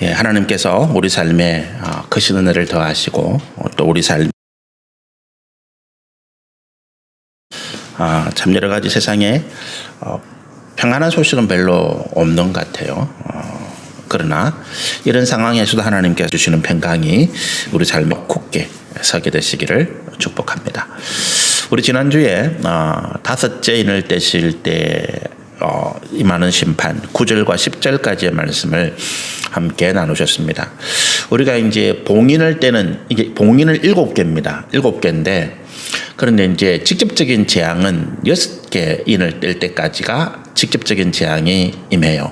예, 하나님께서 우리 삶에 크신 은혜를 더하시고 또 우리 삶 참 여러 가지 세상에 평안한 소식은 별로 없는 것 같아요. 그러나 이런 상황에서도 하나님께서 주시는 평강이 우리 삶에 굳게 서게 되시기를 축복합니다. 우리 지난주에 다섯째 인을 떼실 때 임하는 심판 9절과 10절까지의 말씀을 함께 나누셨습니다. 우리가 이제 봉인을 떼는 이게 봉인을 7개입니다. 7개인데 그런데 이제 직접적인 재앙은 6개 인을 뗄 때까지가 직접적인 재앙이 임해요.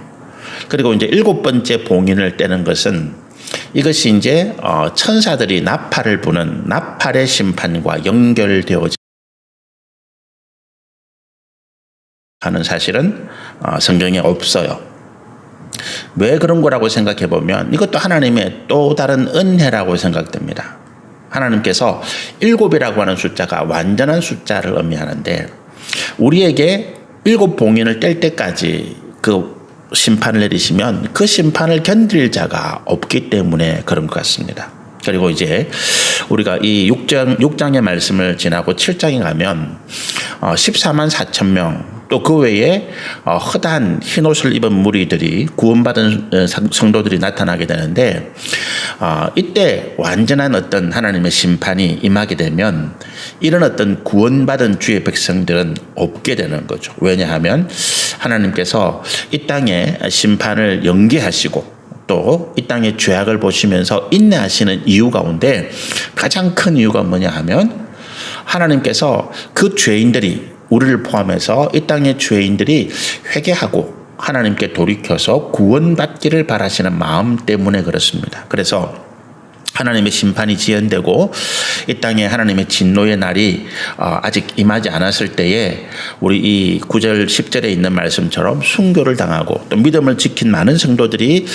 그리고 이제 7번째 봉인을 떼는 것은 이것이 이제 천사들이 나팔을 부는 나팔의 심판과 연결되어지 하는 사실은 성경에 없어요. 왜 그런 거라고 생각해 보면 이것도 하나님의 또 다른 은혜라고 생각됩니다. 하나님께서 7이라고 하는 숫자가 완전한 숫자를 의미하는데 우리에게 7 봉인을 뗄 때까지 그 심판을 내리시면 그 심판을 견딜 자가 없기 때문에 그런 것 같습니다. 그리고 이제 우리가 이 6장의 말씀을 지나고 7장에 가면 14만 4천 명 또 그 외에 허다한 흰옷을 입은 무리들이 구원받은 성도들이 나타나게 되는데 이때 완전한 어떤 하나님의 심판이 임하게 되면 이런 어떤 구원받은 주의 백성들은 없게 되는 거죠. 왜냐하면 하나님께서 이 땅에 심판을 연기하시고 또 이 땅의 죄악을 보시면서 인내하시는 이유 가운데 가장 큰 이유가 뭐냐 하면 하나님께서 그 죄인들이 우리를 포함해서 이 땅의 죄인들이 회개하고 하나님께 돌이켜서 구원받기를 바라시는 마음 때문에 그렇습니다. 그래서 하나님의 심판이 지연되고 이 땅에 하나님의 진노의 날이 아직 임하지 않았을 때에 우리 이 9절 10절에 있는 말씀처럼 순교를 당하고 또 믿음을 지킨 많은 성도들이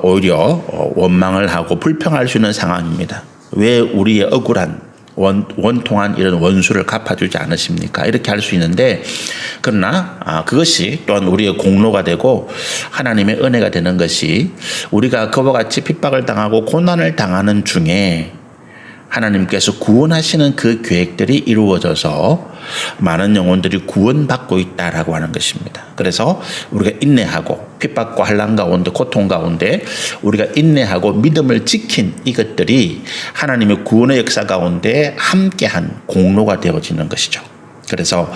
오히려 원망을 하고 불평할 수 있는 상황입니다. 왜 우리의 억울한 원통한 이런 원수를 갚아주지 않으십니까? 이렇게 할 수 있는데 그러나 그것이 또한 우리의 공로가 되고 하나님의 은혜가 되는 것이 우리가 그와 같이 핍박을 당하고 고난을 당하는 중에 하나님께서 구원하시는 그 계획들이 이루어져서 많은 영혼들이 구원받고 있다라고 하는 것입니다. 그래서 우리가 인내하고 핍박과 환난 가운데 고통 가운데 우리가 인내하고 믿음을 지킨 이것들이 하나님의 구원의 역사 가운데 함께한 공로가 되어지는 것이죠. 그래서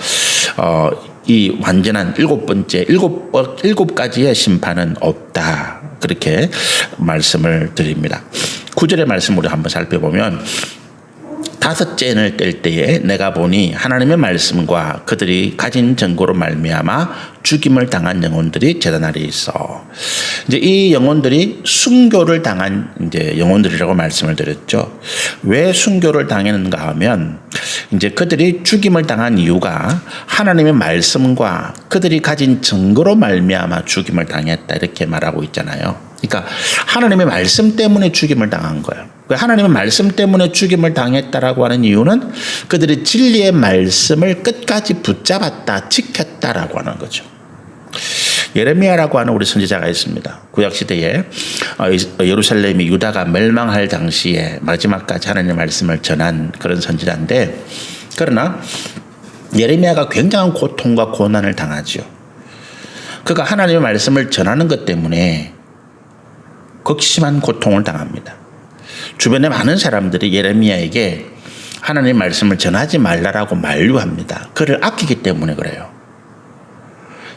이 완전한 7가지의 심판은 없다. 그렇게 말씀을 드립니다. 9절의 말씀 우리 한번 살펴보면 다섯째 인을 뗄 때에 내가 보니 하나님의 말씀과 그들이 가진 증거로 말미암아 죽임을 당한 영혼들이 재단하리 있어. 이제 이 영혼들이 순교를 당한 이제 영혼들이라고 말씀을 드렸죠. 왜 순교를 당했는가 하면 이제 그들이 죽임을 당한 이유가 하나님의 말씀과 그들이 가진 증거로 말미암아 죽임을 당했다 이렇게 말하고 있잖아요. 그러니까 하나님의 말씀 때문에 죽임을 당한 거예요. 하나님의 말씀 때문에 죽임을 당했다라고 하는 이유는 그들이 진리의 말씀을 끝까지 붙잡았다, 지켰다라고 하는 거죠. 예레미야라고 하는 우리 선지자가 있습니다. 구약시대에 예루살렘이 유다가 멸망할 당시에 마지막까지 하나님의 말씀을 전한 그런 선지자인데 그러나 예레미야가 굉장한 고통과 고난을 당하죠. 그가 하나님의 말씀을 전하는 것 때문에 극심한 고통을 당합니다. 주변에 많은 사람들이 예레미야에게 하나님의 말씀을 전하지 말라라고 만류합니다. 그를 아끼기 때문에 그래요.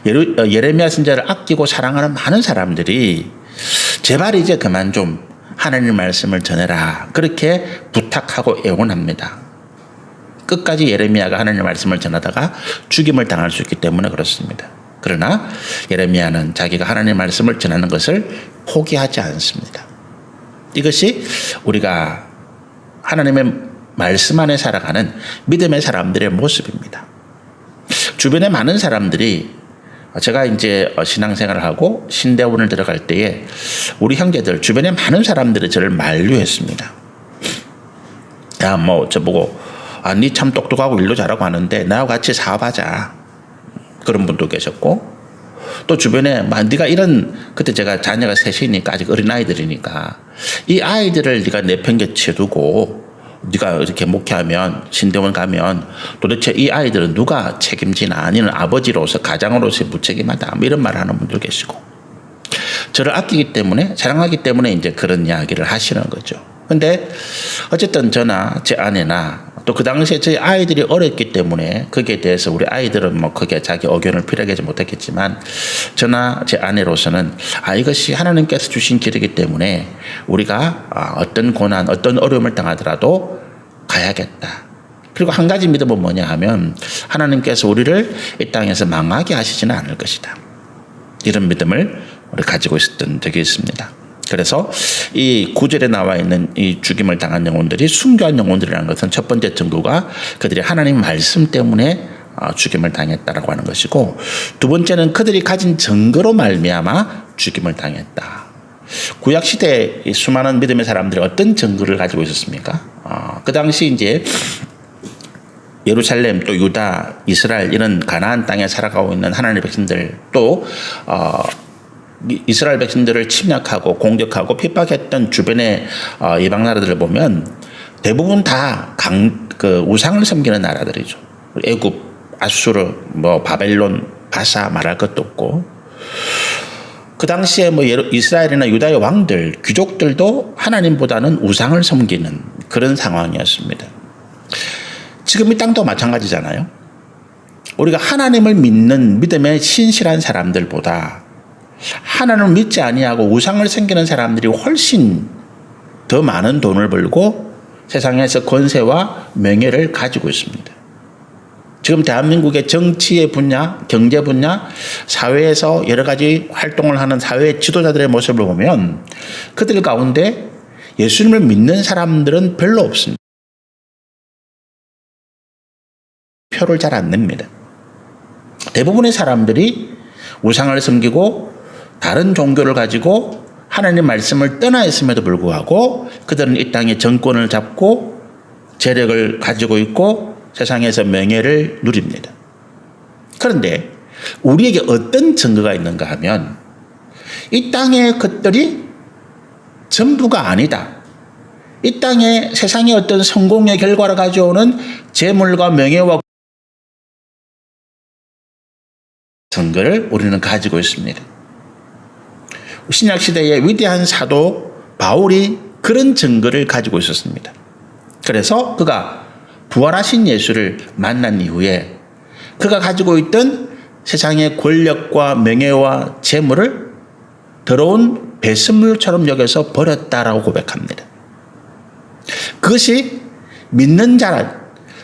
예레미야 선지자를 아끼고 사랑하는 많은 사람들이 제발 이제 그만 좀 하나님의 말씀을 전해라 그렇게 부탁하고 애원합니다. 끝까지 예레미야가 하나님의 말씀을 전하다가 죽임을 당할 수 있기 때문에 그렇습니다. 그러나 예레미야는 자기가 하나님의 말씀을 전하는 것을 포기하지 않습니다. 이것이 우리가 하나님의 말씀 안에 살아가는 믿음의 사람들의 모습입니다. 주변에 많은 사람들이 제가 이제 신앙생활을 하고 신대원을 들어갈 때에 우리 형제들 주변에 많은 사람들이 저를 만류했습니다. 야, 저보고 니 참 똑똑하고 일도 잘하고 하는데 나하고 같이 사업하자. 그런 분도 계셨고 또 주변에 네가 이런 그때 제가 자녀가 셋이니까 아직 어린 아이들이니까 이 아이들을 네가 내팽개쳐 두고 네가 이렇게 목회하면 신대원 가면 도대체 이 아이들은 누가 책임지나 아니면 아버지로서 가장으로서의 무책임하다 뭐 이런 말을 하는 분도 계시고 저를 아끼기 때문에 사랑하기 때문에 이제 그런 이야기를 하시는 거죠. 근데 어쨌든 저나 제 아내나 또 그 당시에 저희 아이들이 어렸기 때문에 거기에 대해서 우리 아이들은 뭐 크게 자기 의견을 필요하지 못했겠지만 저나 제 아내로서는 이것이 하나님께서 주신 길이기 때문에 우리가 어떤 고난 어떤 어려움을 당하더라도 가야겠다. 그리고 한 가지 믿음은 뭐냐 하면 하나님께서 우리를 이 땅에서 망하게 하시지는 않을 것이다. 이런 믿음을 우리 가지고 있었던 적이 있습니다. 그래서 이 9절에 나와 있는 이 죽임을 당한 영혼들이 순교한 영혼들이라는 것은 첫 번째 증거가 그들이 하나님 말씀 때문에 죽임을 당했다라고 하는 것이고, 두 번째는 그들이 가진 증거로 말미암아 죽임을 당했다. 구약 시대에 수많은 믿음의 사람들이 어떤 증거를 가지고 있었습니까? 그 당시 이제 예루살렘 또 유다, 이스라엘 이런 가나안 땅에 살아가고 있는 하나님의 백성들 또 이스라엘 백성들을 침략하고 공격하고 핍박했던 주변의 이방 나라들을 보면 대부분 다 우상을 섬기는 나라들이죠. 애굽, 아수르, 바벨론, 바사 말할 것도 없고, 그 당시에 이스라엘이나 유다의 왕들, 귀족들도 하나님보다는 우상을 섬기는 그런 상황이었습니다. 지금 이 땅도 마찬가지잖아요. 우리가 하나님을 믿는 믿음의 신실한 사람들보다 하나님을 믿지 아니하고 우상을 섬기는 사람들이 훨씬 더 많은 돈을 벌고 세상에서 권세와 명예를 가지고 있습니다. 지금 대한민국의 정치의 분야, 경제 분야, 사회에서 여러 가지 활동을 하는 사회 지도자들의 모습을 보면 그들 가운데 예수님을 믿는 사람들은 별로 없습니다. 표를 잘 안 냅니다. 대부분의 사람들이 우상을 섬기고 다른 종교를 가지고 하나님 말씀을 떠나 있음에도 불구하고 그들은 이 땅에 정권을 잡고 재력을 가지고 있고 세상에서 명예를 누립니다. 그런데 우리에게 어떤 증거가 있는가 하면 이 땅의 것들이 전부가 아니다. 이 땅의 세상의 어떤 성공의 결과를 가져오는 재물과 명예와 증거를 우리는 가지고 있습니다. 신약시대의 위대한 사도 바울이 그런 증거를 가지고 있었습니다. 그래서 그가 부활하신 예수를 만난 이후에 그가 가지고 있던 세상의 권력과 명예와 재물을 더러운 배설물처럼 여겨서 버렸다라고 고백합니다. 그것이 믿는 자,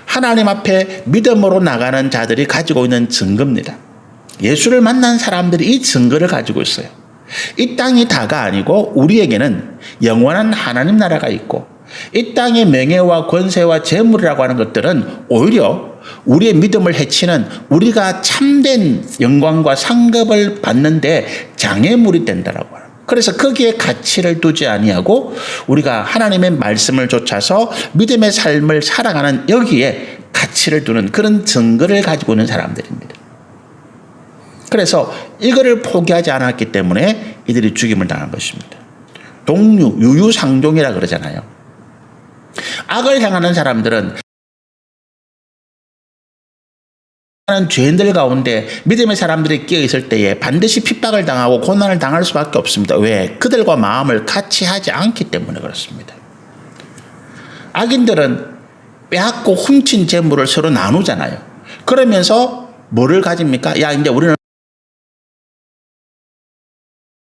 하나님 앞에 믿음으로 나가는 자들이 가지고 있는 증거입니다. 예수를 만난 사람들이 이 증거를 가지고 있어요. 이 땅이 다가 아니고 우리에게는 영원한 하나님 나라가 있고 이 땅의 명예와 권세와 재물이라고 하는 것들은 오히려 우리의 믿음을 해치는 우리가 참된 영광과 상급을 받는데 장애물이 된다라고 하는. 그래서 거기에 가치를 두지 아니하고 우리가 하나님의 말씀을 좇아서 믿음의 삶을 살아가는 여기에 가치를 두는 그런 증거를 가지고 있는 사람들입니다. 그래서 이거를 포기하지 않았기 때문에 이들이 죽임을 당한 것입니다. 유유상종이라 그러잖아요. 악을 행하는 사람들은 죄인들 가운데 믿음의 사람들이 끼어 있을 때에 반드시 핍박을 당하고 고난을 당할 수밖에 없습니다. 왜? 그들과 마음을 같이 하지 않기 때문에 그렇습니다. 악인들은 빼앗고 훔친 재물을 서로 나누잖아요. 그러면서 뭐를 가집니까? 이제 우리는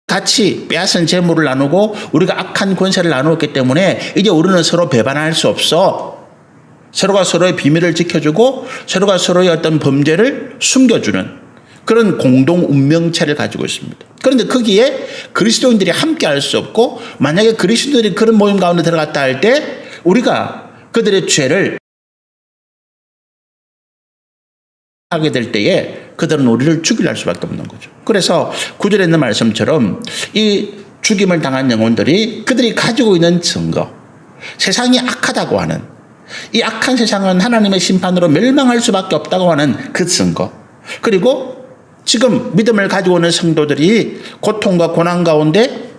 같이 빼앗은 재물을 나누고 우리가 악한 권세를 나누었기 때문에 이제 우리는 서로 배반할 수 없어. 서로가 서로의 비밀을 지켜주고 서로가 서로의 어떤 범죄를 숨겨주는 그런 공동 운명체를 가지고 있습니다. 그런데 거기에 그리스도인들이 함께 할 수 없고 만약에 그리스도인들이 그런 모임 가운데 들어갔다 할 때 우리가 그들의 죄를 하게 될 때에 그들은 우리를 죽이려 할 수밖에 없는 거죠. 그래서 구절에 있는 말씀처럼 이 죽임을 당한 영혼들이 그들이 가지고 있는 증거, 세상이 악하다고 하는 이 악한 세상은 하나님의 심판으로 멸망할 수밖에 없다고 하는 그 증거, 그리고 지금 믿음을 가지고 있는 성도들이 고통과 고난 가운데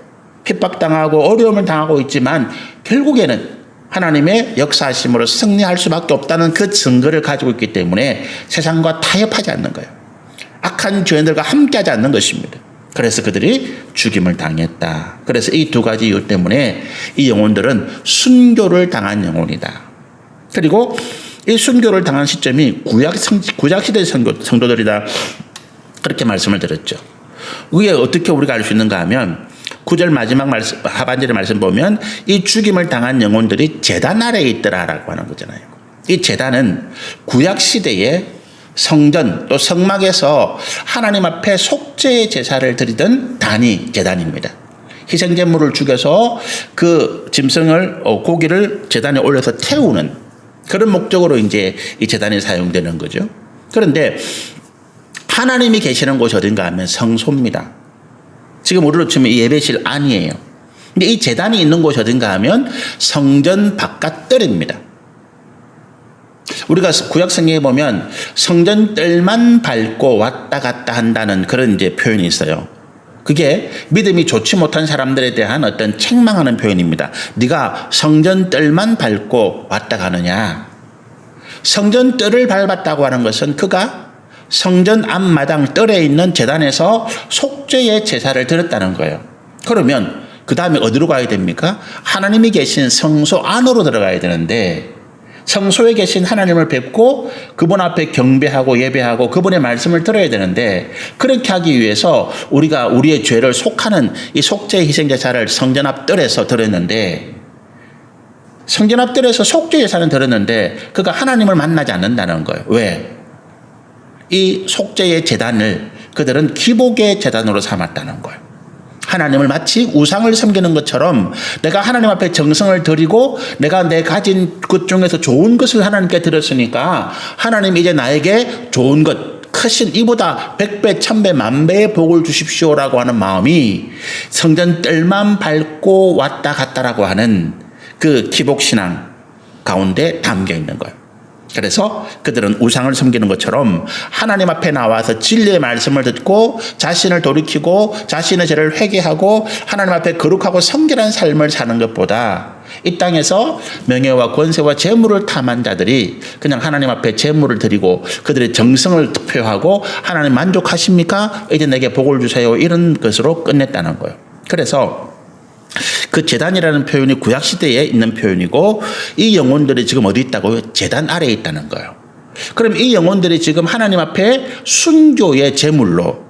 핍박당하고 어려움을 당하고 있지만 결국에는 하나님의 역사하심으로 승리할 수밖에 없다는 그 증거를 가지고 있기 때문에 세상과 타협하지 않는 거예요. 악한 죄인들과 함께하지 않는 것입니다. 그래서 그들이 죽임을 당했다. 그래서 이 두 가지 이유 때문에 이 영혼들은 순교를 당한 영혼이다. 그리고 이 순교를 당한 시점이 구약시대의 성도들이다. 그렇게 말씀을 드렸죠. 이게 어떻게 우리가 알 수 있는가 하면 9절 마지막 말씀, 하반절의 말씀 보면 이 죽임을 당한 영혼들이 제단 아래에 있더라라고 하는 거잖아요. 이 제단은 구약시대의 성전 또 성막에서 하나님 앞에 속죄의 제사를 드리던 단위 제단입니다. 희생제물을 죽여서 그 짐승을 고기를 제단에 올려서 태우는 그런 목적으로 이제 이 제단이 사용되는 거죠. 그런데 하나님이 계시는 곳이 어딘가 하면 성소입니다. 지금 우리로 치면 이 예배실 안이에요. 근데 이 제단이 있는 곳이 어딘가 하면 성전 바깥뜰입니다. 우리가 구약 성경에 보면 성전 뜰만 밟고 왔다 갔다 한다는 그런 이제 표현이 있어요. 그게 믿음이 좋지 못한 사람들에 대한 어떤 책망하는 표현입니다. 네가 성전 뜰만 밟고 왔다 가느냐. 성전 뜰을 밟았다고 하는 것은 그가 성전 앞마당 뜰에 있는 제단에서 속죄의 제사를 드렸다는 거예요. 그러면 그 다음에 어디로 가야 됩니까? 하나님이 계신 성소 안으로 들어가야 되는데 성소에 계신 하나님을 뵙고 그분 앞에 경배하고 예배하고 그분의 말씀을 들어야 되는데 그렇게 하기 위해서 우리가 우리의 죄를 속하는 이 속죄 희생제사를 성전 앞 뜰에서 드렸는데 성전 앞 뜰에서 속죄 제사는 드렸는데 그가 하나님을 만나지 않는다는 거예요. 왜? 이 속죄의 제단을 그들은 기복의 제단으로 삼았다는 거예요. 하나님을 마치 우상을 섬기는 것처럼 내가 하나님 앞에 정성을 드리고 내가 내 가진 것 중에서 좋은 것을 하나님께 드렸으니까 하나님 이제 나에게 좋은 것 크신 이보다 100배, 1000배, 만배의 복을 주십시오라고 하는 마음이 성전 뜰만 밟고 왔다 갔다라고 하는 그 기복신앙 가운데 담겨 있는 거예요. 그래서 그들은 우상을 섬기는 것처럼 하나님 앞에 나와서 진리의 말씀을 듣고 자신을 돌이키고 자신의 죄를 회개하고 하나님 앞에 거룩하고 성결한 삶을 사는 것보다 이 땅에서 명예와 권세와 재물을 탐한 자들이 그냥 하나님 앞에 재물을 드리고 그들의 정성을 투표하고 하나님 만족하십니까? 이제 내게 복을 주세요. 이런 것으로 끝냈다는 거예요. 그래서 그 제단이라는 표현이 구약시대에 있는 표현이고 이 영혼들이 지금 어디 있다고요? 제단 아래에 있다는 거예요. 그럼 이 영혼들이 지금 하나님 앞에 순교의 제물로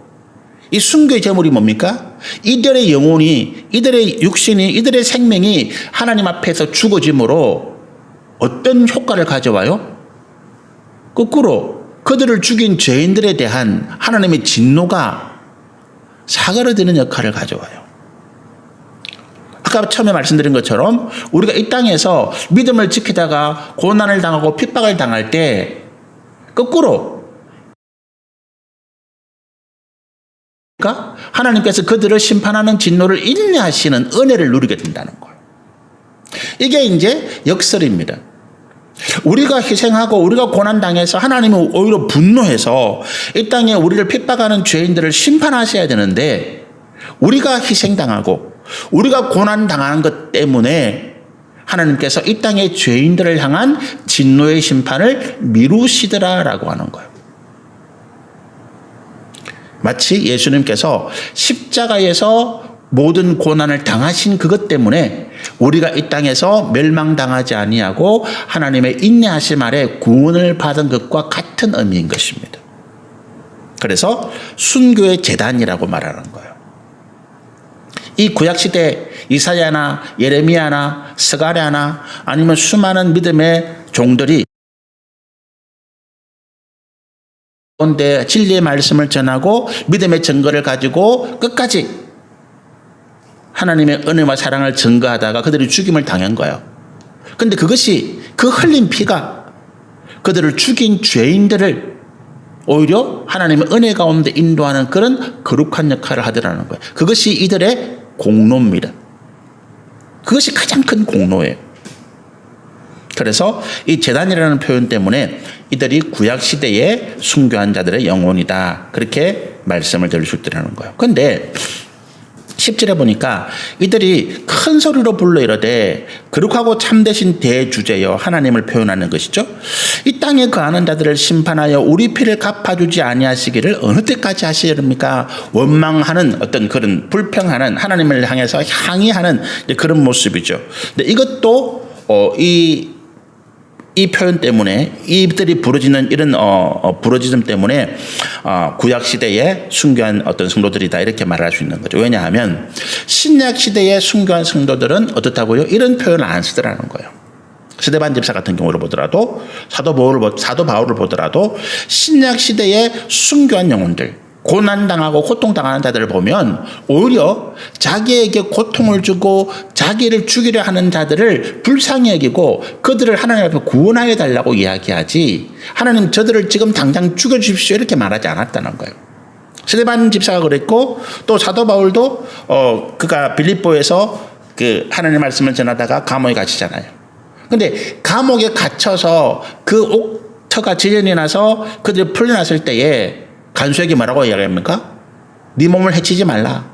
이 순교의 제물이 뭡니까? 이들의 영혼이 이들의 육신이 이들의 생명이 하나님 앞에서 죽어짐으로 어떤 효과를 가져와요? 거꾸로 그들을 죽인 죄인들에 대한 하나님의 진노가 사그라드는 역할을 가져와요. 아까 처음에 말씀드린 것처럼 우리가 이 땅에서 믿음을 지키다가 고난을 당하고 핍박을 당할 때 거꾸로 하나님께서 그들을 심판하는 진노를 인내하시는 은혜를 누리게 된다는 거예요. 이게 이제 역설입니다. 우리가 희생하고 우리가 고난당해서 하나님은 오히려 분노해서 이 땅에 우리를 핍박하는 죄인들을 심판하셔야 되는데 우리가 희생당하고 우리가 고난당하는 것 때문에 하나님께서 이 땅의 죄인들을 향한 진노의 심판을 미루시더라라고 하는 거예요. 마치 예수님께서 십자가에서 모든 고난을 당하신 그것 때문에 우리가 이 땅에서 멸망당하지 아니하고 하나님의 인내하심 아래 구원을 받은 것과 같은 의미인 것입니다. 그래서 순교의 제단이라고 말하는 거예요. 이 구약시대 이사야나 예레미야나 스가랴나 아니면 수많은 믿음의 종들이 가운데 진리의 말씀을 전하고 믿음의 증거를 가지고 끝까지 하나님의 은혜와 사랑을 증거하다가 그들이 죽임을 당한 거예요. 그런데 그것이 그 흘린 피가 그들을 죽인 죄인들을 오히려 하나님의 은혜 가운데 인도하는 그런 거룩한 역할을 하더라는 거예요. 그것이 이들의 공로입니다. 그것이 가장 큰 공로예요. 그래서 이 제단이라는 표현 때문에 이들이 구약 시대에 순교한 자들의 영혼이다. 그렇게 말씀을 드릴 수 있다는 거예요. 그런데 10절에 보니까 이들이 큰 소리로 불러 이르되 거룩하고 참되신 대주제여 하나님을 표현하는 것이죠. 이 땅에 거하는 자들을 심판하여 우리 피를 갚아주지 아니하시기를 어느 때까지 하시렵니까? 원망하는 어떤 그런 불평하는 하나님을 향해서 항의하는 그런 모습이죠. 근데 이것도 이 표현 때문에 이들이 부러지는 이런 부러지즘 때문에 구약 시대에 순교한 어떤 성도들이다 이렇게 말할 수 있는 거죠. 왜냐하면 신약 시대에 순교한 성도들은 어떻다고요? 이런 표현을 안 쓰더라는 거예요. 스데반 집사 같은 경우를 보더라도 사도 바울을 보더라도 신약 시대에 순교한 영혼들, 고난당하고 고통당하는 자들을 보면 오히려 자기에게 고통을 주고 자기를 죽이려 하는 자들을 불쌍히 여기고 그들을 하나님 앞에 구원하여 달라고 이야기하지, 하나님 저들을 지금 당장 죽여주십시오 이렇게 말하지 않았다는 거예요. 스데반 집사가 그랬고, 또 사도 바울도 그가 빌립보에서 그 하나님의 말씀을 전하다가 감옥에 갇히잖아요. 근데 감옥에 갇혀서 그 옥터가 지연이 나서 그들이 풀려났을 때에 간수에게 뭐라고 이야기합니까? 네 몸을 해치지 말라.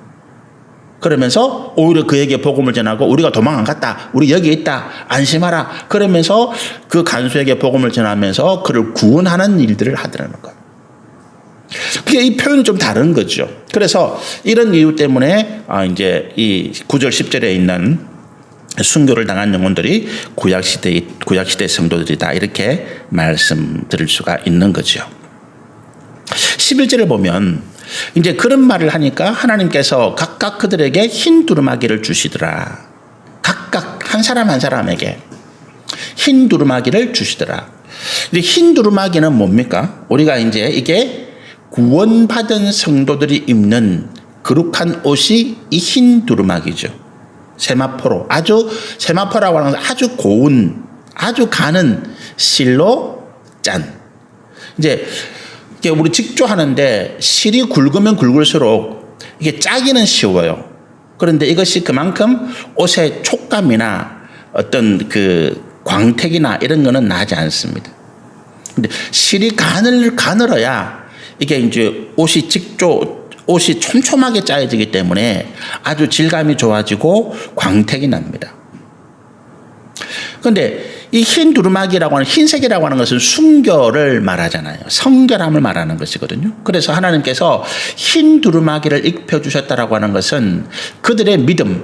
그러면서 오히려 그에게 복음을 전하고 우리가 도망 안 갔다. 우리 여기 있다. 안심하라. 그러면서 그 간수에게 복음을 전하면서 그를 구원하는 일들을 하더라는 거예요. 그게 이 표현이 좀 다른 거죠. 그래서 이런 이유 때문에 이제 이 9절 10절에 있는 순교를 당한 영혼들이 구약 시대 성도들이다 이렇게 말씀드릴 수가 있는 거죠. 11절을 보면 이제 그런 말을 하니까 하나님께서 각각 그들에게 흰 두루마기를 주시더라. 각각 한 사람 한 사람에게 흰 두루마기를 주시더라. 근데 흰 두루마기는 뭡니까? 우리가 이제 이게 구원받은 성도들이 입는 거룩한 옷이 이 흰 두루마기죠. 세마포로, 세마포라고 하는 것은 아주 고운, 아주 가는 실로 짠. 이제 우리 직조하는데 실이 굵으면 굵을수록 이게 짜기는 쉬워요. 그런데 이것이 그만큼 옷의 촉감이나 어떤 그 광택이나 이런 거는 나지 않습니다. 근데 실이 가늘어야 이게 이제 옷이 촘촘하게 짜여지기 때문에 아주 질감이 좋아지고 광택이 납니다. 그런데 이 흰 두루마기라고 하는, 흰색이라고 하는 것은 순교를 말하잖아요. 성결함을 말하는 것이거든요. 그래서 하나님께서 흰 두루마기를 입혀주셨다라고 하는 것은 그들의 믿음,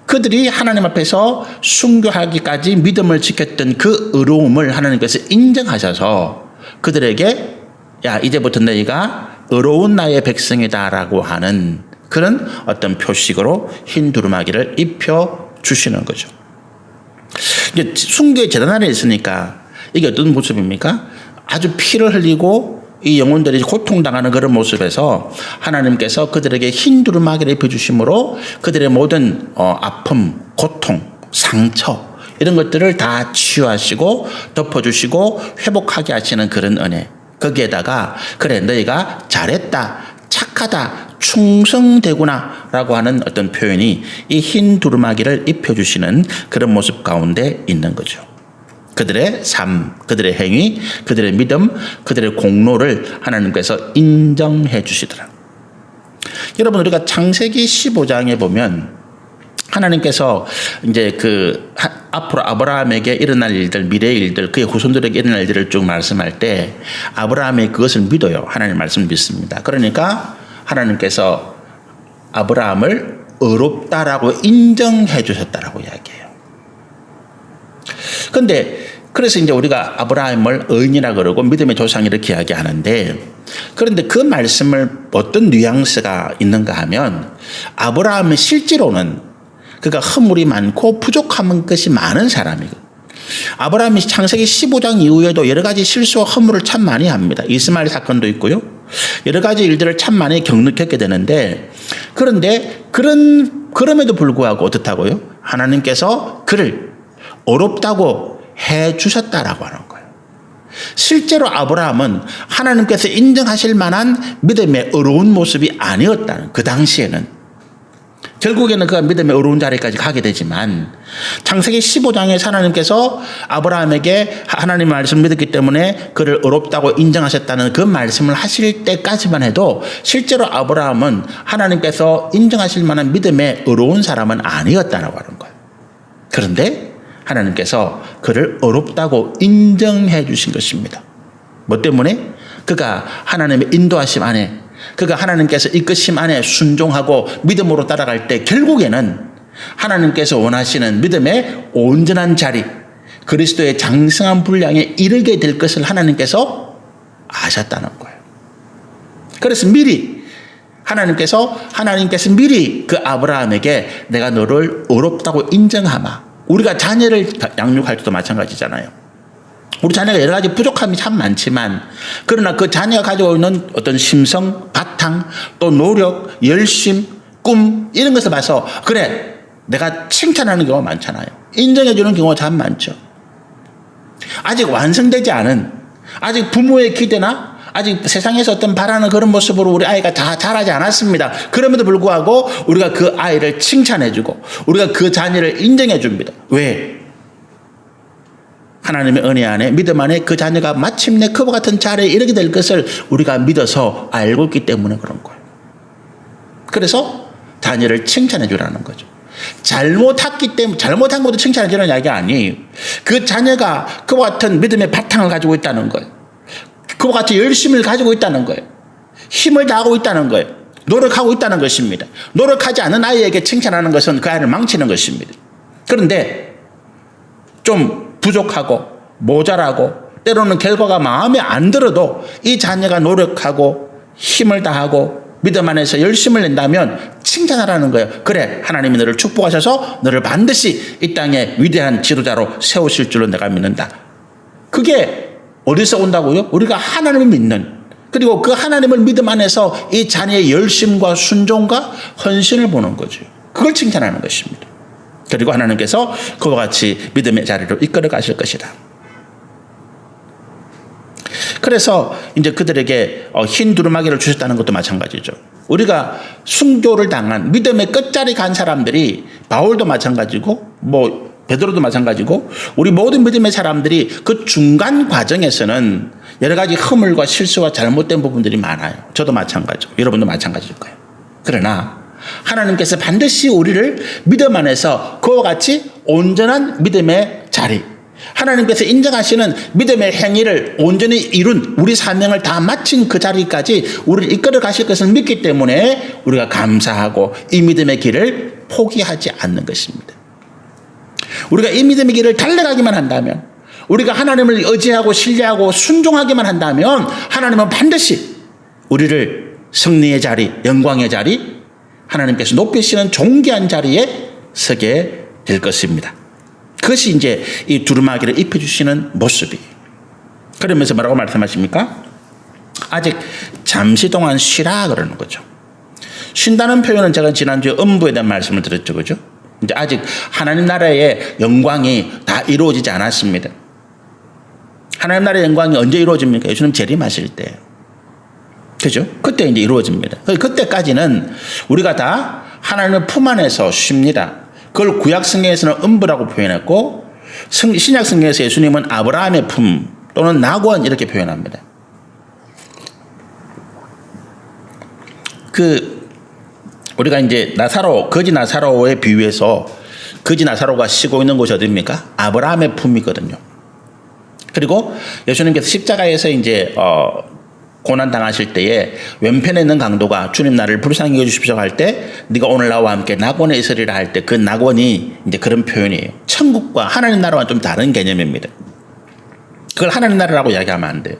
그들이 하나님 앞에서 순교하기까지 믿음을 지켰던 그 의로움을 하나님께서 인정하셔서 그들에게 야, 이제부터 너희가 의로운 나의 백성이다라고 하는 그런 어떤 표식으로 흰 두루마기를 입혀주시는 거죠. 이제 순교의 재단 안에 있으니까 이게 어떤 모습입니까? 아주 피를 흘리고 이 영혼들이 고통당하는 그런 모습에서 하나님께서 그들에게 흰 두루마기를 입혀주심으로 그들의 모든 아픔, 고통, 상처 이런 것들을 다 치유하시고 덮어주시고 회복하게 하시는 그런 은혜. 거기에다가 그래 너희가 잘했다, 착하다, 충성되구나 라고 하는 어떤 표현이 이 흰 두루마기를 입혀주시는 그런 모습 가운데 있는 거죠. 그들의 삶, 그들의 행위, 그들의 믿음, 그들의 공로를 하나님께서 인정해 주시더라. 여러분, 우리가 창세기 15장에 보면 하나님께서 이제 앞으로 아브라함에게 일어날 일들, 미래의 일들, 그의 후손들에게 일어날 일들을 쭉 말씀할 때 아브라함이 그것을 믿어요. 하나님 말씀을 믿습니다. 그러니까 하나님께서 아브라함을 의롭다라고 인정해 주셨다라고 이야기해요. 그래서 이제 우리가 아브라함을 의인이라 그러고 믿음의 조상 이렇게 이야기하는데, 그런데 그 말씀을 어떤 뉘앙스가 있는가 하면 아브라함은 실제로는 그가 허물이 많고 부족한 것이 많은 사람이고, 아브라함이 창세기 15장 이후에도 여러 가지 실수와 허물을 참 많이 합니다. 이스마엘 사건도 있고요. 여러 가지 일들을 참 많이 겪게 되는데, 그런데 그럼에도 불구하고 어떻다고요? 하나님께서 그를 어렵다고 해 주셨다라고 하는 거예요. 실제로 아브라함은 하나님께서 인정하실 만한 믿음의 어려운 모습이 아니었다는, 그 당시에는 결국에는 그가 믿음의 어려운 자리까지 가게 되지만 창세기 15장에 하나님께서 아브라함에게 하나님 말씀을 믿었기 때문에 그를 어렵다고 인정하셨다는 그 말씀을 하실 때까지만 해도 실제로 아브라함은 하나님께서 인정하실 만한 믿음의 어려운 사람은 아니었다라고 하는 거예요. 그런데 하나님께서 그를 어렵다고 인정해 주신 것입니다. 뭐 때문에? 그가 하나님의 인도하심 안에, 그가 하나님께서 이끄심 안에 순종하고 믿음으로 따라갈 때 결국에는 하나님께서 원하시는 믿음의 온전한 자리, 그리스도의 장성한 분량에 이르게 될 것을 하나님께서 아셨다는 거예요. 그래서 미리 하나님께서 미리 그 아브라함에게 내가 너를 어렵다고 인정하마. 우리가 자녀를 양육할 때도 마찬가지잖아요. 우리 자녀가 여러 가지 부족함이 참 많지만 그러나 그 자녀가 가지고 있는 어떤 심성, 바탕, 또 노력, 열심, 꿈 이런 것을 봐서 그래 내가 칭찬하는 경우가 많잖아요. 인정해 주는 경우가 참 많죠. 아직 완성되지 않은, 아직 부모의 기대나 아직 세상에서 어떤 바라는 그런 모습으로 우리 아이가 다 자라지 않았습니다. 그럼에도 불구하고 우리가 그 아이를 칭찬해 주고 우리가 그 자녀를 인정해 줍니다. 왜? 하나님의 은혜 안에 믿음 안에 그 자녀가 마침내 그와 같은 자리에 이르게 될 것을 우리가 믿어서 알고 있기 때문에 그런 거예요. 그래서 자녀를 칭찬해 주라는 거죠. 잘못한 것도 칭찬해 주라는 이야기가 아니에요. 그 자녀가 그와 같은 믿음의 바탕을 가지고 있다는 거예요. 그와 같은 열심을 가지고 있다는 거예요. 힘을 다하고 있다는 거예요. 노력하고 있다는 것입니다. 노력하지 않은 아이에게 칭찬하는 것은 그 아이를 망치는 것입니다. 그런데 좀 부족하고 모자라고 때로는 결과가 마음에 안 들어도 이 자녀가 노력하고 힘을 다하고 믿음 안에서 열심을 낸다면 칭찬하라는 거예요. 그래 하나님이 너를 축복하셔서 너를 반드시 이 땅에 위대한 지도자로 세우실 줄로 내가 믿는다. 그게 어디서 온다고요? 우리가 하나님을 믿는, 그리고 그 하나님을 믿음 안에서 이 자녀의 열심과 순종과 헌신을 보는 거죠. 그걸 칭찬하는 것입니다. 그리고 하나님께서 그와 같이 믿음의 자리로 이끌어 가실 것이다. 그래서 이제 그들에게 흰 두루마기를 주셨다는 것도 마찬가지죠. 우리가 순교를 당한 믿음의 끝자리 간 사람들이 바울도 마찬가지고 뭐 베드로도 마찬가지고 우리 모든 믿음의 사람들이 그 중간 과정에서는 여러 가지 허물과 실수와 잘못된 부분들이 많아요. 저도 마찬가지고 여러분도 마찬가지일 거예요. 그러나 하나님께서 반드시 우리를 믿음 안에서 그와 같이 온전한 믿음의 자리, 하나님께서 인정하시는 믿음의 행위를 온전히 이룬 우리 사명을 다 마친 그 자리까지 우리를 이끌어 가실 것을 믿기 때문에 우리가 감사하고 이 믿음의 길을 포기하지 않는 것입니다. 우리가 이 믿음의 길을 달려가기만 한다면, 우리가 하나님을 의지하고 신뢰하고 순종하기만 한다면 하나님은 반드시 우리를 승리의 자리, 영광의 자리, 하나님께서 높이시는 존귀한 자리에 서게 될 것입니다. 그것이 이제 이 두루마기를 입혀주시는 모습이에요. 그러면서 뭐라고 말씀하십니까? 아직 잠시 동안 쉬라 그러는 거죠. 쉰다는 표현은 제가 지난주에 음부에 대한 말씀을 드렸죠. 그죠? 이제 아직 하나님 나라의 영광이 다 이루어지지 않았습니다. 하나님 나라의 영광이 언제 이루어집니까? 예수님 재림하실 때. 그죠? 그때 이제 이루어집니다. 그때까지는 우리가 다 하나님의 품 안에서 쉽니다. 그걸 구약 성경에서는 음부라고 표현했고 신약 성경에서 예수님은 아브라함의 품 또는 낙원 이렇게 표현합니다. 우리가 이제 거지 나사로에 비유해서 거지 나사로가 쉬고 있는 곳이 어디입니까? 아브라함의 품이거든요. 그리고 예수님께서 십자가에서 이제 고난 당하실 때에 왼편에 있는 강도가 주님 나를 불쌍히 여주십시오 할 때 네가 오늘 나와 함께 낙원에 있으리라 할 때 그 낙원이 이제 그런 표현이에요. 천국과 하나님 나라와 좀 다른 개념입니다. 그걸 하나님 나라라고 이야기하면 안 돼요.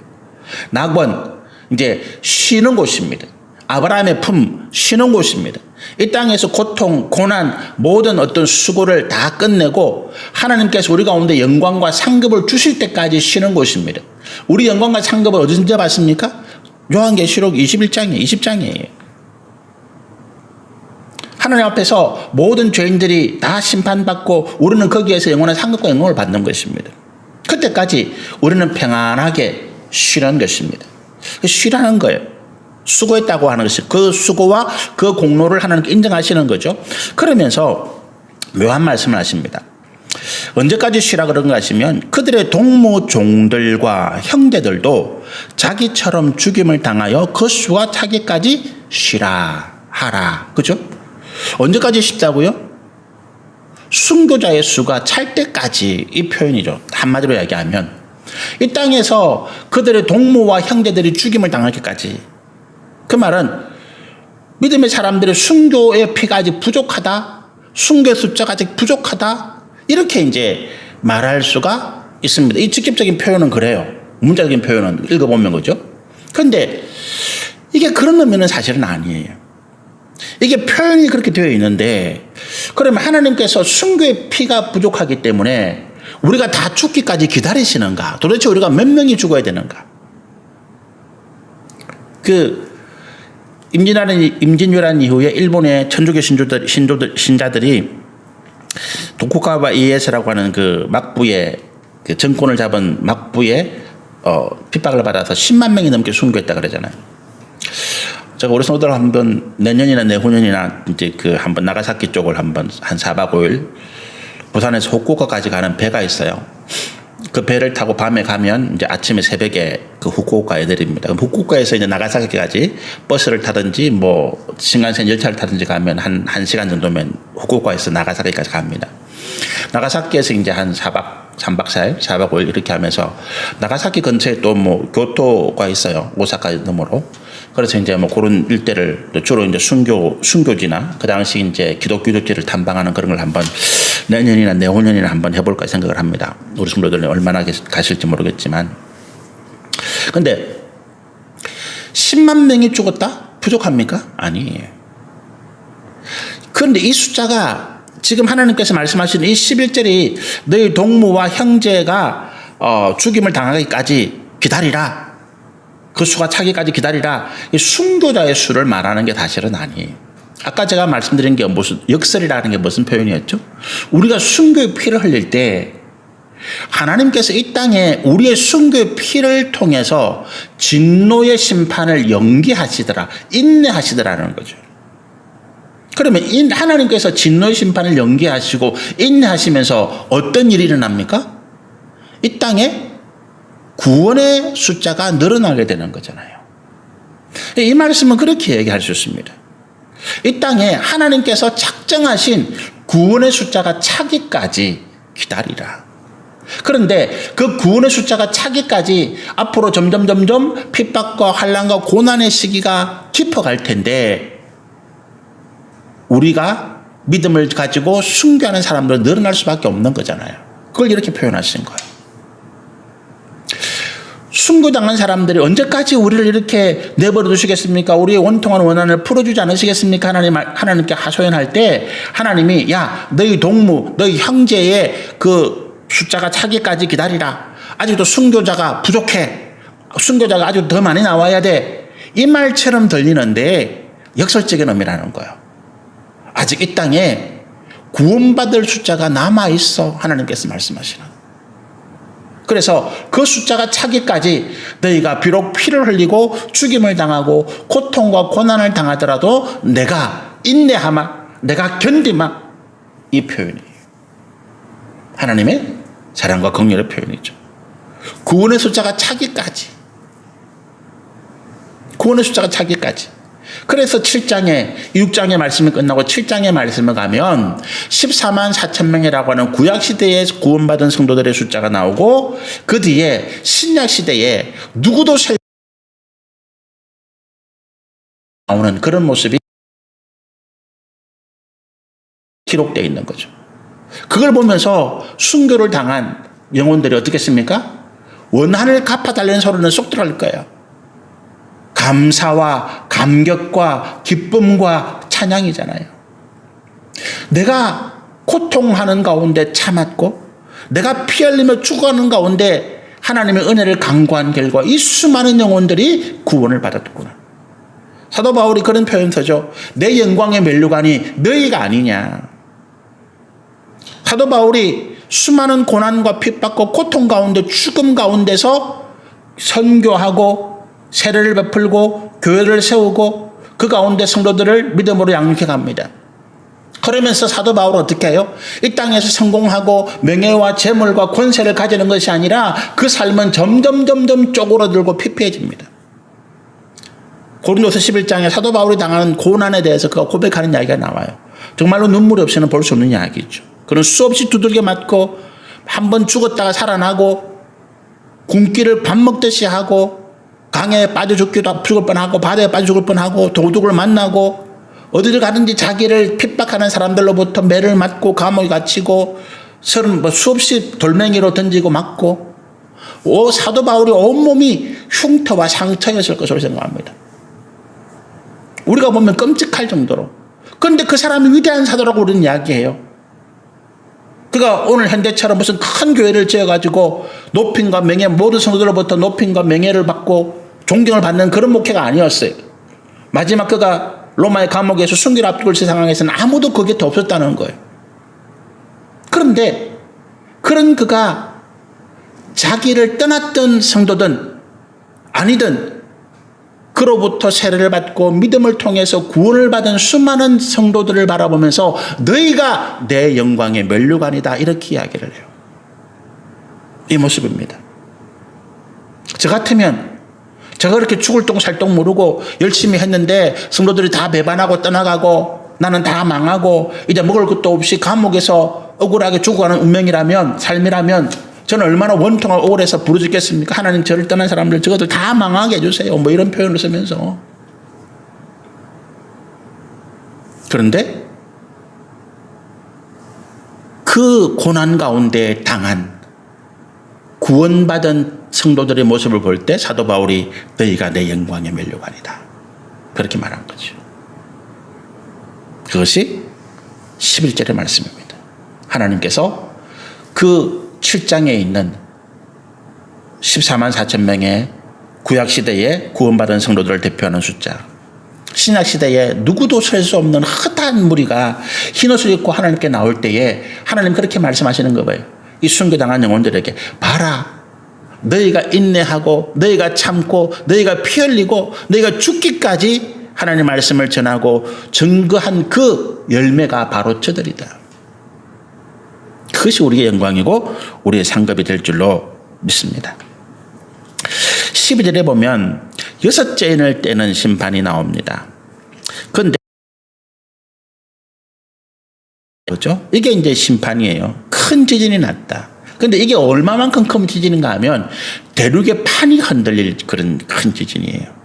낙원 이제 쉬는 곳입니다. 아브라함의 품 쉬는 곳입니다. 이 땅에서 고통, 고난, 모든 어떤 수고를 다 끝내고 하나님께서 우리 가운데 영광과 상급을 주실 때까지 쉬는 곳입니다. 우리 영광과 상급을 어디서 받습니까? 요한계시록 20장이에요. 하나님 앞에서 모든 죄인들이 다 심판받고 우리는 거기에서 영원한 상급과 영광을 받는 것입니다. 그때까지 우리는 평안하게 쉬는 것입니다. 쉬라는 거예요. 수고했다고 하는 것이 그 수고와 그 공로를 하나님께 인정하시는 거죠. 그러면서 묘한 말씀을 하십니다. 언제까지 쉬라 그런가 하시면 그들의 동무 종들과 형제들도 자기처럼 죽임을 당하여 그 수가 차기까지 쉬라 하라. 그죠? 언제까지 쉽다고요? 순교자의 수가 찰 때까지, 이 표현이죠. 한마디로 이야기하면 이 땅에서 그들의 동무와 형제들이 죽임을 당하기까지. 그 말은 믿음의 사람들의 순교의 피가 아직 부족하다, 순교의 숫자가 아직 부족하다, 이렇게 이제 말할 수가 있습니다. 이 직접적인 표현은 그래요. 문자적인 표현은 읽어보면 그죠? 그런데 이게 그런 의미는 사실은 아니에요. 이게 표현이 그렇게 되어 있는데, 그러면 하나님께서 순교의 피가 부족하기 때문에 우리가 다 죽기까지 기다리시는가? 도대체 우리가 몇 명이 죽어야 되는가? 임진왜란 이후에 일본의 천주교 신자들이 도쿠가와 이에스라고 하는 그 막부의 그 정권을 잡은 막부의 핍박을 받아서 10만 명이 넘게 순교했다 그러잖아요. 제가 우리 성도들 한번 내년이나 내후년이나 이제 그 한번 나가사키 쪽을 한번 한 4박 5일 부산에서 후쿠오카까지 가는 배가 있어요. 그 배를 타고 밤에 가면 이제 아침에 새벽에 그 후쿠오카에 내립니다. 그럼 후쿠오카에서 이제 나가사키까지 버스를 타든지 뭐 신간센 열차를 타든지 가면 한 1시간 정도면 후쿠오카에서 나가사키까지 갑니다. 나가사키에서 이제 한 3박 4일, 4박 5일 이렇게 하면서 나가사키 근처에 또 뭐 교토가 있어요. 오사카 너머로. 그래서 이제 뭐 그런 일대를 주로 이제 순교지나 그 당시 이제 기독교지를 탐방하는 그런 걸 한번 내년이나 내후년이나 한번 해볼까 생각을 합니다. 우리 성도들은 얼마나 가실지 모르겠지만. 근데 10만 명이 죽었다? 부족합니까? 아니에요. 그런데 이 숫자가 지금 하나님께서 말씀하시는 이 11절이 너희 동무와 형제가 죽임을 당하기까지 기다리라. 그 수가 차기까지 기다리라. 이 순교자의 수를 말하는 게 사실은 아니에요. 아까 제가 말씀드린 게 무슨 역설이라는 게 무슨 표현이었죠? 우리가 순교의 피를 흘릴 때 하나님께서 이 땅에 우리의 순교의 피를 통해서 진노의 심판을 연기하시더라, 인내하시더라는 거죠. 그러면 하나님께서 진노의 심판을 연기하시고 인내하시면서 어떤 일이 일어납니까? 이 땅에 구원의 숫자가 늘어나게 되는 거잖아요. 이 말씀은 그렇게 얘기할 수 있습니다. 이 땅에 하나님께서 작정하신 구원의 숫자가 차기까지 기다리라. 그런데 그 구원의 숫자가 차기까지 앞으로 점점 핍박과 환난과 고난의 시기가 깊어갈 텐데 우리가 믿음을 가지고 순교하는 사람들은 늘어날 수밖에 없는 거잖아요. 그걸 이렇게 표현하신 거예요. 순교당한 사람들이 언제까지 우리를 이렇게 내버려 두시겠습니까? 우리의 원통한 원한을 풀어주지 않으시겠습니까? 하나님께 하소연할 때 하나님이 야 너희 동무 너희 형제의 그 숫자가 차기까지 기다리라. 아직도 순교자가 부족해. 순교자가 아주 더 많이 나와야 돼. 이 말처럼 들리는데 역설적인 의미라는 거예요. 아직 이 땅에 구원받을 숫자가 남아있어. 하나님께서 말씀하시는. 그래서 그 숫자가 차기까지 너희가 비록 피를 흘리고 죽임을 당하고 고통과 고난을 당하더라도 내가 인내하마, 내가 견디마. 이 표현이에요. 하나님의 사랑과 긍휼의 표현이죠. 구원의 숫자가 차기까지. 구원의 숫자가 차기까지. 그래서 6장의 말씀이 끝나고 7장의 말씀을 가면 14만 4천 명이라고 하는 구약시대에 구원받은 성도들의 숫자가 나오고 그 뒤에 신약시대에 누구도 나오는 그런 모습이 기록되어 있는 거죠. 그걸 보면서 순교를 당한 영혼들이 어떻겠습니까? 원한을 갚아달라는 소리는 쏙 들어갈 거예요. 감사와 감격과 기쁨과 찬양이잖아요. 내가 고통하는 가운데 참았고 내가 피 흘리며 죽어가는 가운데 하나님의 은혜를 간구한 결과 이 수많은 영혼들이 구원을 받았구나. 사도 바울이 그런 표현 쓰죠. 내 영광의 면류관이 너희가 아니냐. 사도 바울이 수많은 고난과 핍박과 고통 가운데 죽음 가운데서 선교하고 세례를 베풀고 교회를 세우고 그 가운데 성도들을 믿음으로 양육해 갑니다. 그러면서 사도 바울은 어떻게 해요? 이 땅에서 성공하고 명예와 재물과 권세를 가지는 것이 아니라 그 삶은 점점 쪼그라들고 피폐해집니다. 고린도서 11장에 사도 바울이 당하는 고난에 대해서 그가 고백하는 이야기가 나와요. 정말로 눈물이 없이는 볼 수 없는 이야기죠. 그는 수없이 두들겨 맞고 한 번 죽었다가 살아나고 굶기를 밥 먹듯이 하고 강에 빠져 죽을 뻔하고 바다에 빠져 죽을 뻔하고 도둑을 만나고 어디를 가든지 자기를 핍박하는 사람들로부터 매를 맞고 감옥에 갇히고 수없이 돌멩이로 던지고 맞고 사도 바울이 온몸이 흉터와 상처였을 것으로 생각합니다. 우리가 보면 끔찍할 정도로. 그런데 그 사람이 위대한 사도라고 우리는 이야기해요. 그가 오늘 현대처럼 무슨 큰 교회를 지어가지고 높임과 명예, 모든 성도들로부터 높임과 명예를 받고 존경을 받는 그런 목회가 아니었어요. 마지막 그가 로마의 감옥에서 순교를 앞두고 있을 상황에서는 아무도 그 곁에 없었다는 거예요. 그런데 그런 그가 자기를 떠났던 성도든 아니든 그로부터 세례를 받고 믿음을 통해서 구원을 받은 수많은 성도들을 바라보면서 너희가 내 영광의 면류관이다 이렇게 이야기를 해요. 이 모습입니다. 저 같으면 제가 그렇게 죽을 똥 살 똥 모르고 열심히 했는데 성도들이 다 배반하고 떠나가고 나는 다 망하고 이제 먹을 것도 없이 감옥에서 억울하게 죽어가는 운명이라면 삶이라면 저는 얼마나 원통을 억울해서 부르짖겠습니까? 하나님 저를 떠난 사람들 저것들 다 망하게 해주세요. 뭐 이런 표현을 쓰면서. 그런데 그 고난 가운데 당한 구원받은 성도들의 모습을 볼 때 사도 바울이 너희가 내 영광의 면류관이다. 그렇게 말한 거죠. 그것이 11절의 말씀입니다. 하나님께서 그 7장에 있는 14만 4천 명의 구약시대에 구원받은 성도들을 대표하는 숫자, 신약시대에 누구도 셀 수 없는 흩한 무리가 흰옷을 입고 하나님께 나올 때에 하나님 그렇게 말씀하시는 거예요. 이 순교당한 영혼들에게 봐라, 너희가 인내하고 너희가 참고 너희가 피 흘리고 너희가 죽기까지 하나님 말씀을 전하고 증거한 그 열매가 바로 저들이다. 그것이 우리의 영광이고 우리의 상급이 될 줄로 믿습니다. 12절에 보면 6째인을 떼는 심판이 나옵니다. 그런데 그렇죠? 이게 이제 심판이에요. 큰 지진이 났다. 그런데 이게 얼마만큼 큰 지진인가 하면 대륙의 판이 흔들릴 그런 큰 지진이에요.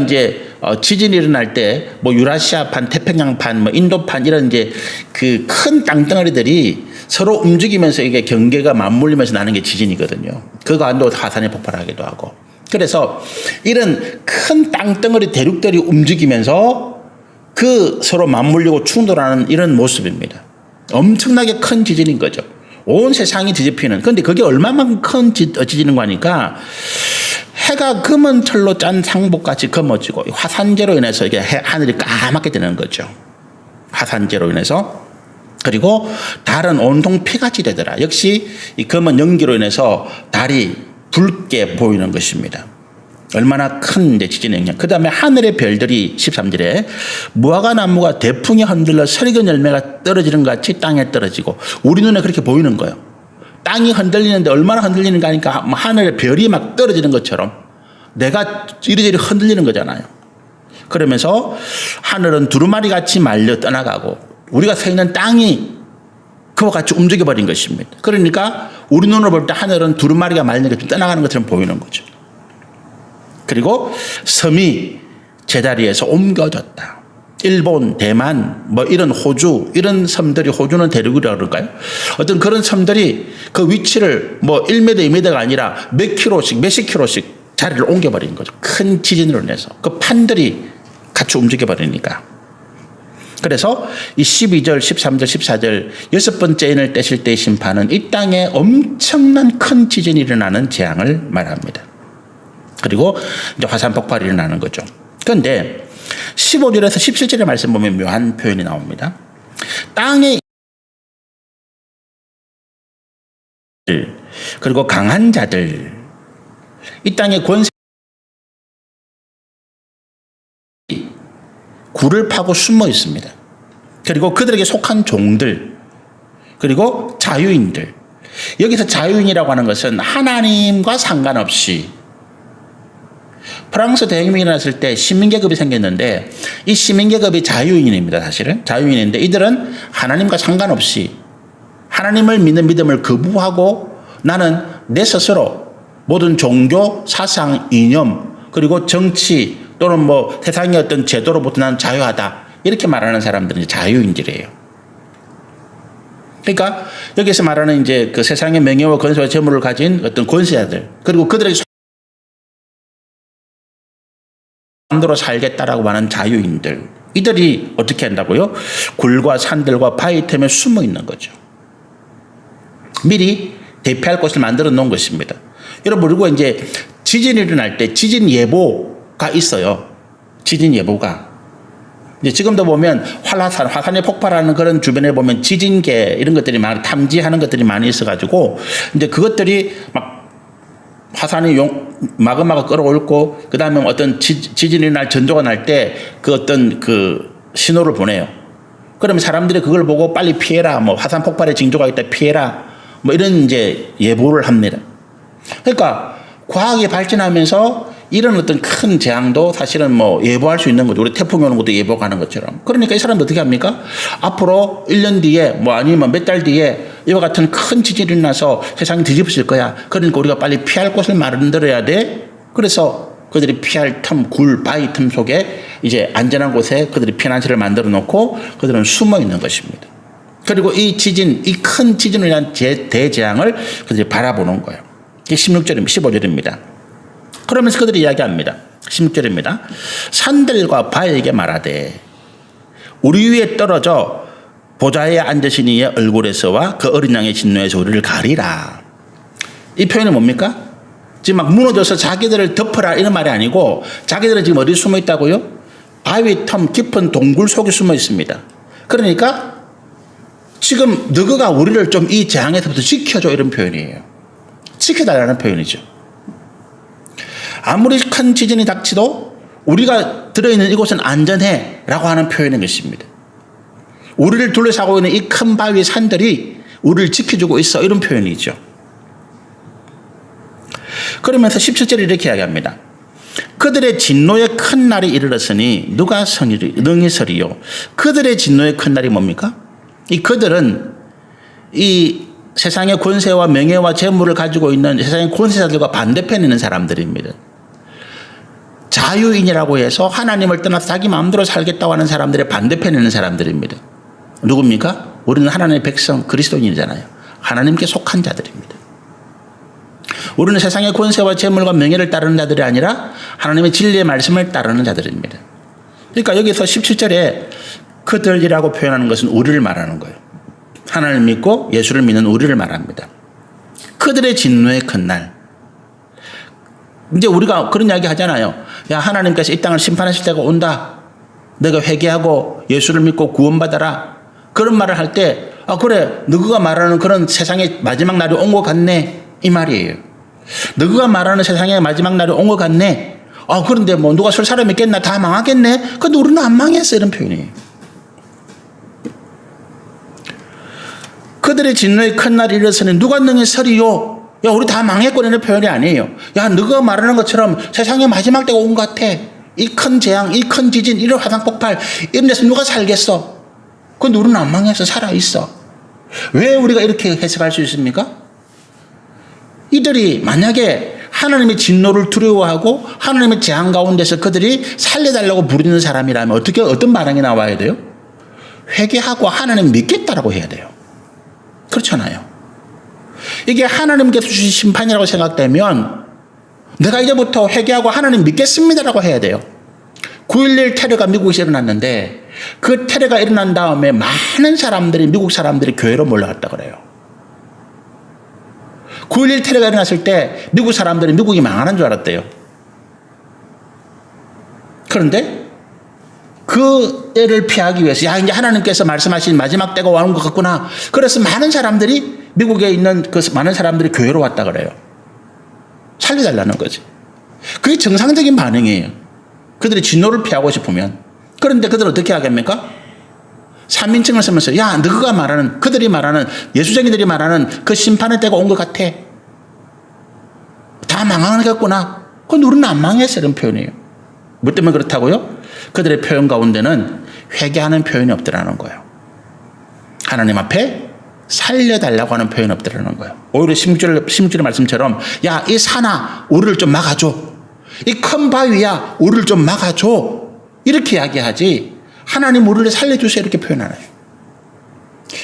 이제 지진이 일어날 때 뭐 유라시아판, 태평양판, 뭐 인도판 이런 이제 그 큰 땅덩어리들이 서로 움직이면서 이게 경계가 맞물리면서 나는 게 지진이거든요. 그 가운데 화산이 폭발하기도 하고. 그래서 이런 큰 땅덩어리 대륙들이 움직이면서 그 서로 맞물리고 충돌하는 이런 모습입니다. 엄청나게 큰 지진인 거죠. 온 세상이 뒤집히는. 그런데 그게 얼마만큼 큰 지진인가 하니까 해가 검은 철로 짠 상복같이 검어지고 화산재로 인해서 이게 하늘이 까맣게 되는 거죠. 화산재로 인해서. 그리고 달은 온통 피같이 되더라. 역시 이 검은 연기로 인해서 달이 붉게 보이는 것입니다. 얼마나 큰 지진의 영향. 그 다음에 하늘의 별들이 13절에 무화과 나무가 대풍에 흔들려 설익은 열매가 떨어지는 것 같이 땅에 떨어지고 우리 눈에 그렇게 보이는 거예요. 땅이 흔들리는데 얼마나 흔들리는가 하니까 하늘의 별이 막 떨어지는 것처럼 내가 이리저리 흔들리는 거잖아요. 그러면서 하늘은 두루마리 같이 말려 떠나가고 우리가 서 있는 땅이 그와 같이 움직여버린 것입니다. 그러니까 우리 눈으로 볼 때 하늘은 두루마리가 말린 것처럼 떠나가는 것처럼 보이는 거죠. 그리고 섬이 제자리에서 옮겨졌다. 일본, 대만, 뭐 이런 호주, 이런 섬들이, 호주는 대륙이라고 그럴까요? 어떤 그런 섬들이 그 위치를 뭐 1m, 2m가 아니라 몇 킬로씩, 몇십 킬로씩 자리를 옮겨버린 거죠. 큰 지진으로 인해서. 그 판들이 같이 움직여버리니까. 그래서 이 12절, 13절, 14절 여섯 번째 인을 떼실 때의 심판은 이 땅에 엄청난 큰 지진이 일어나는 재앙을 말합니다. 그리고 이제 화산 폭발이 일어나는 거죠. 그런데 15절에서 17절의 말씀 보면 묘한 표현이 나옵니다. 땅에 그리고 강한 자들, 이 땅의 권세 굴을 파고 숨어 있습니다. 그리고 그들에게 속한 종들, 그리고 자유인들. 여기서 자유인이라고 하는 것은 하나님과 상관없이, 프랑스 대혁명이 일어났을 때 시민계급이 생겼는데 이 시민계급이 자유인입니다. 사실은 자유인인데 이들은 하나님과 상관없이 하나님을 믿는 믿음을 거부하고 나는 내 스스로 모든 종교, 사상, 이념, 그리고 정치 또는 뭐 세상의 어떤 제도로부터 나는 자유하다, 이렇게 말하는 사람들은 자유인들이에요. 그러니까 여기서 말하는 이제 그 세상의 명예와 권세와 재물을 가진 어떤 권세자들, 그리고 그들에게 마음대로 살겠다라고 하는 자유인들, 이들이 어떻게 한다고요? 굴과 산들과 바위 틈에 숨어 있는 거죠. 미리 대피할 곳을 만들어 놓은 것입니다. 여러분, 그리고 이제 지진이 일어날 때 지진 예보가 있어요. 지진 예보가. 이제 지금도 보면 화산이 폭발하는 그런 주변에 보면 지진계 이런 것들이 많이 탐지하는 것들이 많이 있어가지고 이제 그것들이 막 화산이 마그마가 끌어올고 그 다음에 어떤 지진이 날 전조가 날 때 그 어떤 그 신호를 보내요. 그러면 사람들이 그걸 보고 빨리 피해라, 뭐 화산 폭발의 징조가 있다 피해라, 뭐 이런 이제 예보를 합니다. 그러니까 과학이 발전하면서 이런 어떤 큰 재앙도 사실은 뭐 예보할 수 있는 거죠. 우리 태풍이 오는 것도 예보가는 것처럼. 그러니까 이 사람들 어떻게 합니까? 앞으로 1년 뒤에 뭐 아니면 몇 달 뒤에 이와 같은 큰 지진이 일어나서 세상이 뒤집어질 거야. 그러니까 우리가 빨리 피할 곳을 만들어야 돼. 그래서 그들이 피할 틈, 굴, 바위 틈 속에 이제 안전한 곳에 그들이 피난처를 만들어 놓고 그들은 숨어 있는 것입니다. 그리고 이 지진, 이 큰 지진을 위한 대재앙을 그들이 바라보는 거예요. 이게 16절입니다. 15절입니다. 그러면서 그들이 이야기합니다. 16절입니다. 산들과 바위에게 말하되 우리 위에 떨어져 보좌에 앉으신 이의 얼굴에서와 그 어린 양의 진노에서 우리를 가리라. 이 표현이 뭡니까? 지금 막 무너져서 자기들을 덮어라 이런 말이 아니고 자기들은 지금 어디 숨어 있다고요? 바위 틈 깊은 동굴 속에 숨어 있습니다. 그러니까 지금 너희가 우리를 좀 이 재앙에서부터 지켜줘, 이런 표현이에요. 지켜달라는 표현이죠. 아무리 큰 지진이 닥치도 우리가 들어있는 이곳은 안전해 라고 하는 표현인 것입니다. 우리를 둘러싸고 있는 이 큰 바위 산들이 우리를 지켜주고 있어, 이런 표현이죠. 그러면서 17절에 이렇게 이야기합니다. 그들의 진노의 큰 날이 이르렀으니 누가 능히 서리요. 그들의 진노의 큰 날이 뭡니까? 이 그들은 이 세상의 권세와 명예와 재물을 가지고 있는 세상의 권세자들과 반대편에 있는 사람들입니다. 자유인이라고 해서 하나님을 떠나서 자기 마음대로 살겠다고 하는 사람들의 반대편에 있는 사람들입니다. 누굽니까? 우리는 하나님의 백성, 그리스도인이잖아요. 하나님께 속한 자들입니다. 우리는 세상의 권세와 재물과 명예를 따르는 자들이 아니라 하나님의 진리의 말씀을 따르는 자들입니다. 그러니까 여기서 17절에 그들이라고 표현하는 것은 우리를 말하는 거예요. 하나님을 믿고 예수를 믿는 우리를 말합니다. 그들의 진노의 큰 날. 이제 우리가 그런 이야기 하잖아요. 야, 하나님께서 이 땅을 심판하실 때가 온다. 내가 회개하고 예수를 믿고 구원받아라. 그런 말을 할 때, 아, 그래, 너가 말하는 그런 세상의 마지막 날이 온 것 같네, 이 말이에요. 너가 말하는 세상의 마지막 날이 온 것 같네. 아, 그런데 뭐 누가 설 사람이 있겠나? 다 망하겠네. 근데 우리는 안 망했어, 이런 표현이에요. 그들의 진노의 큰 날이 이르렀으니 누가 능히 서리요. 야, 우리 다 망했고, 이런 표현이 아니에요. 야, 너가 말하는 것처럼 세상의 마지막 때가 온 것 같아. 이 큰 재앙, 이 큰 지진, 이런 화산 폭발, 이런 데서 누가 살겠어? 근데 우리는 안 망해서 살아있어. 왜 우리가 이렇게 해석할 수 있습니까? 이들이 만약에 하나님의 진노를 두려워하고 하나님의 재앙 가운데서 그들이 살려달라고 부르는 사람이라면 어떤 반응이 나와야 돼요? 회개하고 하나님 믿겠다라고 해야 돼요. 그렇잖아요. 이게 하나님께서 주신 심판이라고 생각되면 내가 이제부터 회개하고 하나님 믿겠습니다라고 해야 돼요. 9.11 테러가 미국에서 일어났는데 그 테러가 일어난 다음에 많은 사람들이, 미국 사람들이 교회로 몰려갔다 그래요. 9.11 테러가 일어났을 때 미국 사람들이 미국이 망하는 줄 알았대요. 그런데 그 때를 피하기 위해서, 야, 이제 하나님께서 말씀하신 마지막 때가 오는 것 같구나. 그래서 많은 사람들이 미국에 있는 그 많은 사람들이 교회로 왔다 그래요. 살려달라는 거지. 그게 정상적인 반응이에요. 그들이 진노를 피하고 싶으면. 그런데 그들은 어떻게 하겠습니까? 3인칭을 쓰면서 야 너가 말하는 그들이 말하는 예수쟁이들이 말하는 그 심판의 때가 온 것 같아. 다 망하겠구나. 그건 우리는 안 망했어. 이런 표현이에요. 뭐 때문에 그렇다고요? 그들의 표현 가운데는 회개하는 표현이 없더라는 거예요. 하나님 앞에 살려달라고 하는 표현이 없더라는 거예요. 오히려 16절의 말씀처럼 야 이 산아 우리를 좀 막아줘. 이 큰 바위야 우리를 좀 막아줘. 이렇게 이야기하지 하나님 우리를 살려주세요 이렇게 표현하나요.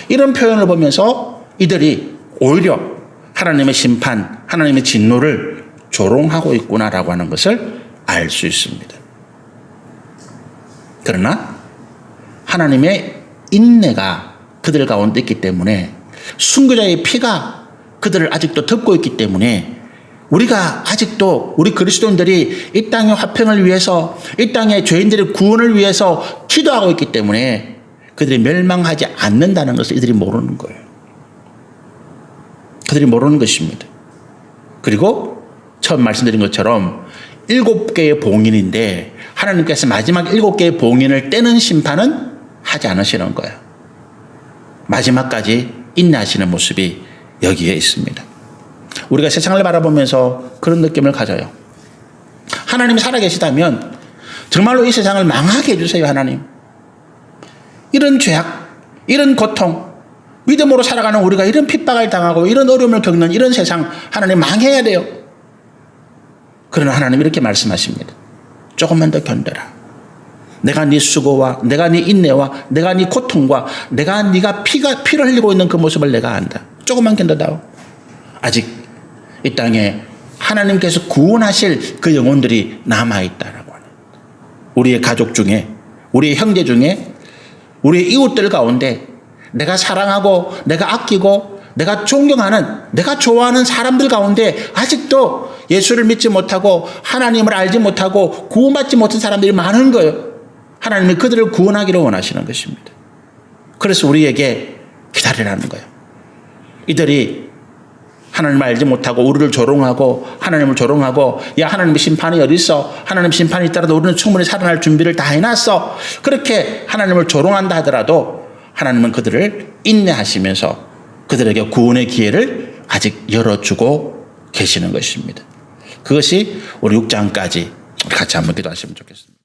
이런 표현을 보면서 이들이 오히려 하나님의 심판, 하나님의 진노를 조롱하고 있구나라고 하는 것을 알 수 있습니다. 그러나 하나님의 인내가 그들 가운데 있기 때문에 순교자의 피가 그들을 아직도 덮고 있기 때문에 우리가 아직도 우리 그리스도인들이 이 땅의 화평을 위해서 이 땅의 죄인들의 구원을 위해서 기도하고 있기 때문에 그들이 멸망하지 않는다는 것을 이들이 모르는 거예요. 그들이 모르는 것입니다. 그리고 처음 말씀드린 것처럼 7개의 봉인인데 하나님께서 마지막 7개의 봉인을 떼는 심판은 하지 않으시는 거예요. 마지막까지 인내하시는 모습이 여기에 있습니다. 우리가 세상을 바라보면서 그런 느낌을 가져요. 하나님이 살아계시다면 정말로 이 세상을 망하게 해주세요. 하나님. 이런 죄악, 이런 고통, 믿음으로 살아가는 우리가 이런 핍박을 당하고 이런 어려움을 겪는 이런 세상 하나님 망해야 돼요. 그러나 하나님 이렇게 말씀하십니다. 조금만 더 견뎌라. 내가 네 수고와 내가 네 인내와 내가 네 고통과 내가 네가 피를 흘리고 있는 그 모습을 내가 안다. 조금만 견뎌다오. 아직 이 땅에 하나님께서 구원하실 그 영혼들이 남아있다라고 하는 우리의 가족 중에 우리의 형제 중에 우리의 이웃들 가운데 내가 사랑하고 내가 아끼고 내가 존경하는 내가 좋아하는 사람들 가운데 아직도 예수를 믿지 못하고 하나님을 알지 못하고 구원받지 못한 사람들이 많은 거예요. 하나님이 그들을 구원하기를 원하시는 것입니다. 그래서 우리에게 기다리라는 거예요. 이들이 하나님을 알지 못하고 우리를 조롱하고 하나님을 조롱하고 야 하나님의 심판이 어디 있어? 하나님 심판이 있더라도 우리는 충분히 살아날 준비를 다 해놨어. 그렇게 하나님을 조롱한다 하더라도 하나님은 그들을 인내하시면서 그들에게 구원의 기회를 아직 열어주고 계시는 것입니다. 그것이 우리 6장까지 같이 한번 기도하시면 좋겠습니다.